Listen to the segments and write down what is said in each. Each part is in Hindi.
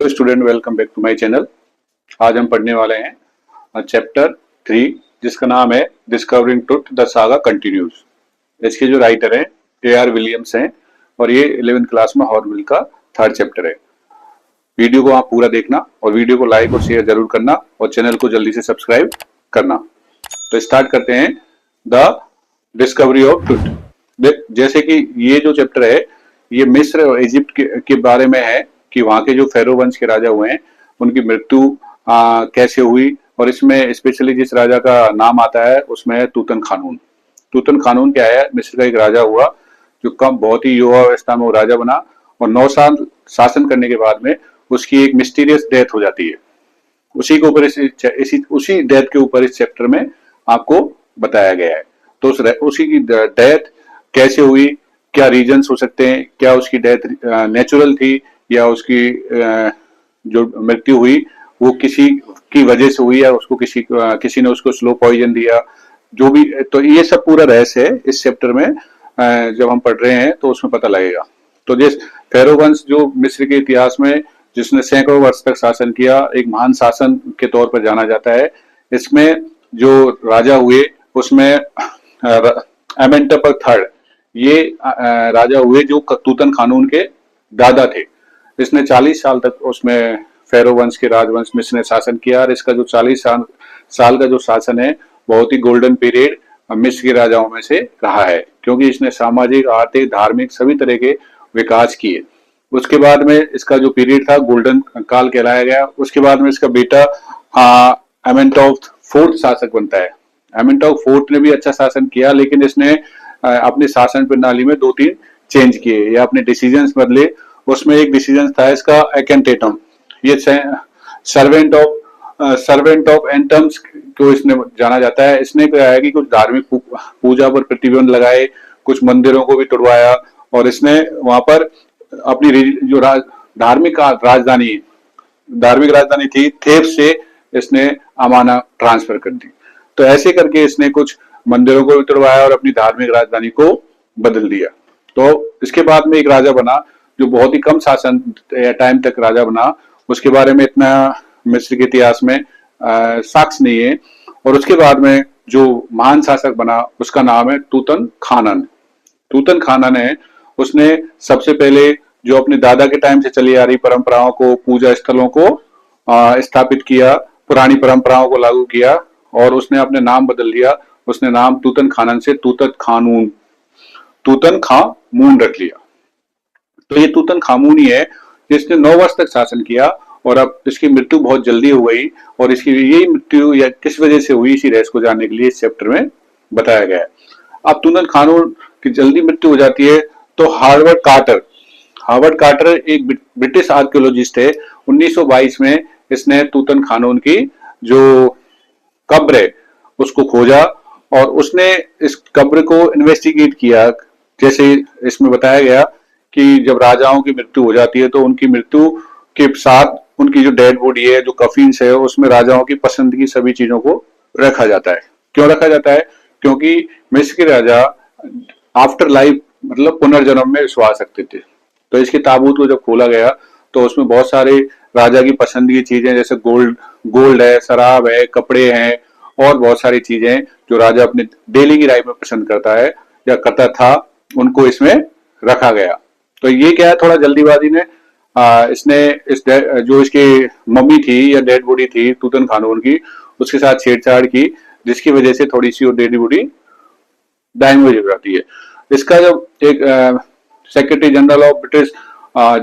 Hello student, welcome back to my channel. आज हम पढ़ने वाले हैं चैप्टर 3 जिसका नाम है discovering truth the saga continues. इसके जो राइटर हैं A.R. विलियम्स हैं और ये 11th क्लास में हॉर्नबिल का थर्ड चैप्टर है। वीडियो को आप पूरा देखना और वीडियो को लाइक और शेयर जरूर करना और चैनल को जल्दी से सब्सक्राइब करना। तो स्टार्ट करते हैं द डिस्कवरी ऑफ ट्रुथ। जैसे कि ये जो चैप्टर है ये मिस्र और इजिप्ट के बारे में है कि वहां के जो फेरो वंश के राजा हुए हैं उनकी मृत्यु कैसे हुई, और इसमें स्पेशली जिस राजा का नाम आता है उसमें है तूतन खानून। तूतन खानून क्या है? मिस्र का एक राजा हुआ जो कम बहुत ही युवा अवस्था में वो राजा बना और 9 साल शासन करने के बाद में उसकी एक मिस्टीरियस डेथ हो जाती है। उसी के ऊपर उसी डेथ के ऊपर इस चैप्टर में आपको बताया गया है। तो उसी की डेथ कैसे हुई, क्या रीजंस हो सकते हैं, क्या उसकी डेथ नेचुरल थी या उसकी जो मृत्यु हुई वो किसी की वजह से हुई या उसको किसी ने उसको स्लो पॉइजन दिया, जो भी। तो ये सब पूरा रहस्य है इस चैप्टर में। जब हम पढ़ रहे हैं तो उसमें पता लगेगा। तो जिस फेरो वंश जो मिस्र के इतिहास में जिसने सैकड़ों वर्ष तक शासन किया, एक महान शासन के तौर पर जाना जाता है। इसमें जो राजा हुए उसमें एमेंटेपर थर्ड ये राजा हुए जो तूतन खानून के दादा थे। इसने 40 साल तक उसमें फेरो वंश के राजवंश में इसने शासन किया और इसका जो 40 साल का जो शासन है बहुत ही गोल्डन पीरियड मिस्र के राजाओं में से रहा है, क्योंकि इसने सामाजिक, आर्थिक, धार्मिक सभी तरह के विकास किए। उसके बाद में इसका जो पीरियड था गोल्डन काल कहलाया गया। उसके बाद में इसका बेटा एमेंटॉफ फोर्थ शासक बनता है। एमेंटॉफ फोर्थ ने भी अच्छा शासन किया, लेकिन इसने अपने शासन प्रणाली में 2-3 चेंज किए या अपने डिसीजंस बदले। उसमें एक डिसीजन था इसका एकेंटेटम। ये सर्वेंट ऑफ एंटम्स को इसने जाना जाता है। इसने क्या है कि कुछ धार्मिक पूजा पर प्रतिबंध लगाए, कुछ मंदिरों को भी तोड़वाया और इसने वहां पर अपनी जो धार्मिक राजधानी थी थेब्स से इसने अमाना ट्रांसफर कर दी। तो ऐसे करके इसने कुछ मंदिरों को भी तोड़वाया और अपनी धार्मिक राजधानी को बदल दिया। तो इसके बाद में एक राजा बना जो बहुत ही कम शासन टाइम तक राजा बना, उसके बारे में इतना मिस्र के इतिहास में साक्ष्य नहीं है। और उसके बाद में जो महान शासक बना उसका नाम है तूतन खानन। तूतन खानन है, उसने सबसे पहले जो अपने दादा के टाइम से चली आ रही परंपराओं को, पूजा स्थलों को स्थापित किया, पुरानी परंपराओं को लागू किया और उसने अपने नाम बदल दिया। उसने नाम तूतन खानन से तूतन खामून रख लिया। तो ये तूतन खामून ही है जिसने 9 वर्ष तक शासन किया और अब इसकी मृत्यु बहुत जल्दी हो गई। और इसकी यही मृत्यु या किस वजह से हुई, इसी रहस्य को जानने के लिए इस चैप्टर में बताया गया है। अब तूतन खामून की जल्दी मृत्यु हो जाती है तो हार्वर्ड कार्टर एक ब्रिटिश आर्कियोलॉजिस्ट है। 1922 में इसने तूतन खामून की जो कब्र है उसको खोजा और उसने इस कब्र को इन्वेस्टिगेट किया। जैसे इसमें बताया गया कि जब राजाओं की मृत्यु हो जाती है तो उनकी मृत्यु के साथ उनकी जो डेड बॉडी है, जो कफीन्स है, उसमें राजाओं की पसंद की सभी चीजों को रखा जाता है। क्यों रखा जाता है? क्योंकि मिस्र के राजा आफ्टर लाइफ मतलब पुनर्जन्म में विश्वास रखते थे। तो इसके ताबूत को जब खोला गया तो उसमें बहुत सारे राजा की पसंद की चीजें जैसे गोल्ड है, शराब है, कपड़े हैं और बहुत सारी चीजें जो राजा अपने डेली की लाइफ में पसंद करता है या करता था, उनको इसमें रखा गया। तो ये क्या है, थोड़ा जल्दीबाजी में इसने जो इसकी मम्मी थी या डेड बॉडी थी तूतन खानून की, उसके साथ छेड़छाड़ की, जिसकी वजह से थोड़ी सी वो डेड बॉडी डैमेज हो जाती है। इसका जब एक secretary general of British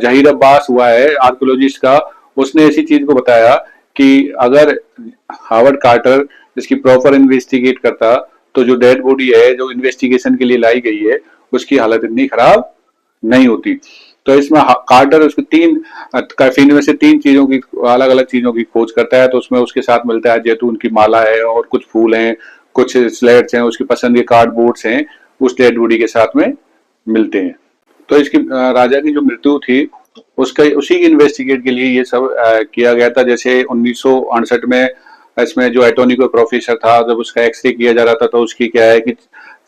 Zaheer Abbas हुआ है आर्कियोलॉजिस्ट का, उसने ऐसी चीज को बताया कि अगर हार्वर्ड कार्टर इसकी प्रॉपर इन्वेस्टिगेट करता तो जो डेड बॉडी है जो इन्वेस्टिगेशन के लिए लाई गई है उसकी हालत इतनी खराब नहीं होती। तो इसमें कार्टर उसको 3 कैफीन में से 3 चीजों की अलग अलग चीजों की खोज करता है। तो उसमें उसके साथ मिलता है जैतून की माला है और कुछ फूल हैं, कुछ स्लेट्स हैं, उसकी पसंद के कार्डबोर्ड्स हैं, उस डेड बॉडी के साथ में मिलते हैं। तो इसकी राजा की जो मृत्यु थी उसका उसी की इन्वेस्टिगेट के लिए ये सब किया गया था। जैसे 1968 में इसमें जो एटॉनिको प्रोफेसर था, जब उसका एक्सरे किया जा रहा था तो उसकी क्या है कि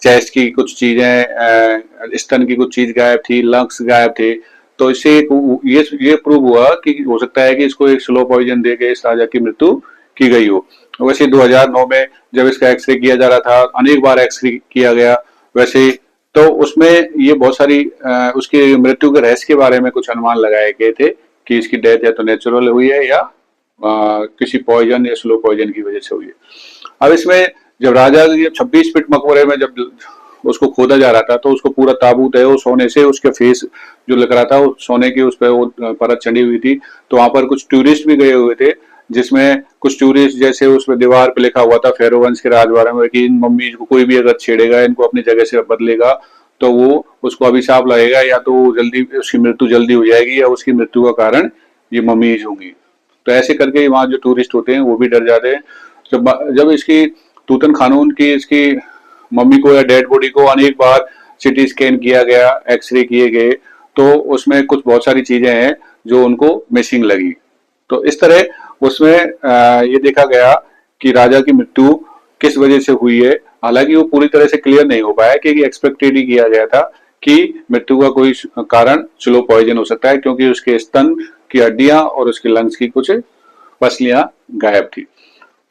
चेस्ट की कुछ चीजें, स्तन की कुछ चीज गायब थी, लंग्स गायब थे। तो इससे ये प्रूव हुआ कि हो सकता है कि इसको एक स्लो पॉइजन देके इस राजा की मृत्यु की गई हो। वैसे 2009 में जब इसका एक्सरे किया जा रहा था, अनेक बार एक्सरे किया गया वैसे, तो उसमें ये बहुत सारी उसकी मृत्यु के रहस्य के बारे में कुछ अनुमान लगाए गए थे कि इसकी डेथ या तो नेचुरल हुई है या किसी पॉइजन या स्लो पॉइजन की वजह से हुई है। अब इसमें जब राजा 26 फीट मकबरे में जब उसको खोदा जा रहा था तो उसको पूरा ताबूत है वो सोने से, उसके फेस जो लग रहा था वो सोने की उस पर वो परत चढ़ी हुई थी। तो वहां पर कुछ टूरिस्ट भी गए हुए थे, जिसमें कुछ टूरिस्ट जैसे उसमें दीवार पे लिखा हुआ था फेरो वंश के राजवाड़े में कि इन मम्मी को कोई भी अगर छेड़ेगा, इनको अपनी जगह से बदलेगा तो वो उसको अभिशाप लगेगा, या तो जल्दी उसकी मृत्यु जल्दी हो जाएगी या उसकी मृत्यु का कारण ये मम्मीज होंगी। तो ऐसे करके वहां जो टूरिस्ट होते हैं वो भी डर जाते हैं। जब इसकी तूतन खानून की इसकी मम्मी को या डेड बॉडी को अनेक बार सिटी स्कैन किया गया, एक्सरे किए गए, तो उसमें कुछ बहुत सारी चीजें हैं जो उनको मिसिंग लगी। तो इस तरह उसमें ये देखा गया कि राजा की मृत्यु किस वजह से हुई है। हालांकि वो पूरी तरह से क्लियर नहीं हो पाया क्योंकि एक्सपेक्टेड ही किया गया था कि मृत्यु का कोई कारण स्लो पॉइजन हो सकता है, क्योंकि उसके स्तन की हड्डियां और उसके लंग्स की कुछ पसलियां गायब थी।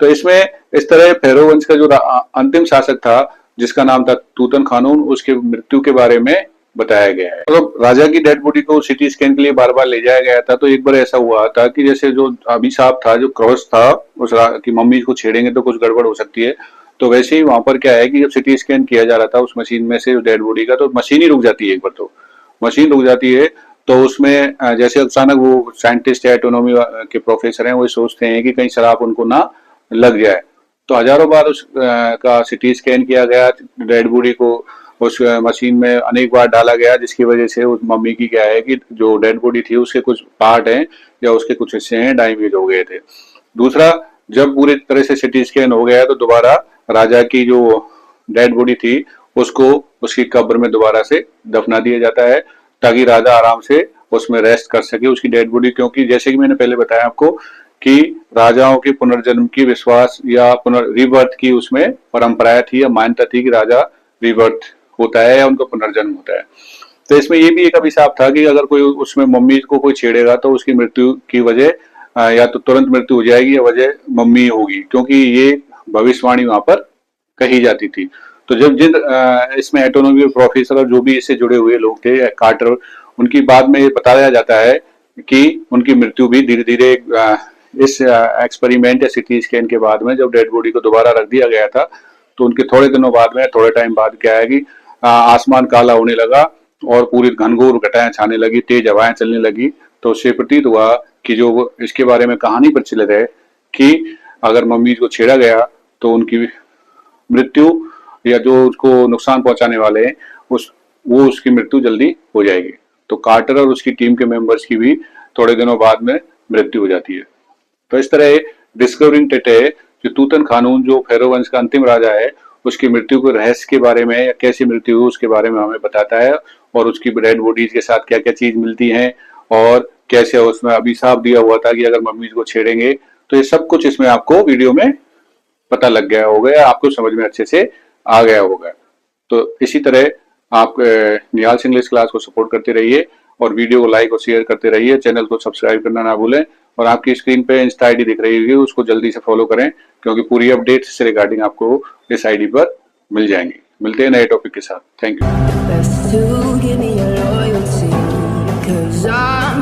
तो इसमें इस तरह फेरो वंश का जो अंतिम शासक था जिसका नाम था तूतन खानून, उसके मृत्यु के बारे में बताया गया है। तो राजा की डेड बॉडी को सिटी स्कैन के लिए बार बार ले जाया गया था, तो एक बार ऐसा हुआ था कि जैसे जो अभिशाप था, जो क्रॉस था उस की मम्मी को छेड़ेंगे तो कुछ गड़बड़ हो सकती है, तो वैसे ही वहां पर क्या है कि जब सिटी स्कैन किया जा रहा था उस मशीन में से डेड बॉडी का, तो मशीन ही रुक जाती है। एक बार तो मशीन रुक जाती है, तो उसमें जैसे अचानक वो साइंटिस्ट या एटोनॉमी के प्रोफेसर हैं वो सोचते हैं कि कहीं शराब उनको ना लग जाए। तो हजारों बार उस का सिटी स्कैन किया गया, डेड बॉडी को उस मशीन में अनेक बार डाला गया, जिसकी वजह से उस मम्मी की क्या है कि जो डेड बॉडी थी उसके कुछ पार्ट हैं या उसके कुछ हिस्से हैं डैमेज हो गए थे। दूसरा, जब पूरी तरह से सिटी स्कैन हो गया तो दोबारा राजा की जो डेड बॉडी थी उसको उसकी कब्र में दोबारा से दफना दिया जाता है, ताकि राजा आराम से उसमें रेस्ट कर सके उसकी डेड बॉडी। क्योंकि जैसे कि मैंने पहले बताया आपको कि राजाओं के पुनर्जन्म की विश्वास या रिबर्थ की उसमें परंपराएं थी या मान्यता थी कि राजा रिबर्थ होता है या उनका पुनर्जन्म होता है। तो इसमें ये भी एक अभिशाप था कि अगर कोई उसमें मम्मी को कोई छेड़ेगा तो उसकी मृत्यु की वजह या तो तुरंत मृत्यु हो जाएगी या वजह मम्मी होगी, क्योंकि ये भविष्यवाणी वहां पर कही जाती थी। तो जब जिन इसमें एटोनॉमी प्रोफेसर और जो भी इससे जुड़े हुए लोग थे कार्टर, उनकी बाद में ये बताया जाता है कि उनकी मृत्यु भी धीरे धीरे इस एक्सपेरिमेंट या सिटी स्कैन के बाद में जब डेड बॉडी को दोबारा रख दिया गया था, तो उनके थोड़े दिनों बाद में, थोड़े टाइम बाद क्या है कि आसमान काला होने लगा और पूरी घनघोर घटाएं छाने लगी, तेज हवाएं चलने लगी। तो उससे प्रतीत हुआ कि जो इसके बारे में कहानी प्रचलित है कि अगर मम्मी को छेड़ा गया तो उनकी मृत्यु या जो उसको नुकसान पहुंचाने वाले हैं वो उसकी मृत्यु जल्दी हो जाएगी। तो कार्टर और उसकी टीम के मेंबर्स की भी थोड़े दिनों बाद में मृत्यु हो जाती है। तो इस तरह डिस्कवरिंग टेटे जो तूतन खानून जो फेरो वंश का अंतिम राजा है उसकी मृत्यु के रहस्य के बारे में या कैसी मृत्यु हुई उसके बारे में हमें बताता है, और उसकी डेड बॉडीज के साथ क्या क्या चीज मिलती है और कैसे उसमें अभिशाप दिया हुआ था कि अगर मम्मी को छेड़ेंगे। तो ये सब कुछ इसमें आपको वीडियो में पता लग गया होगा या आपको समझ में अच्छे से आ गया होगा। तो इसी तरह आप निहाल इंग्लिश क्लास को सपोर्ट करते रहिए और वीडियो को लाइक और शेयर करते रहिए। चैनल को सब्सक्राइब करना ना भूलें, और आपकी स्क्रीन पे इंस्टा आईडी दिख रही होगी उसको जल्दी से फॉलो करें, क्योंकि पूरी अपडेट्स से रिगार्डिंग आपको इस आईडी पर मिल जाएंगी। मिलते हैं नए टॉपिक के साथ। Thank you.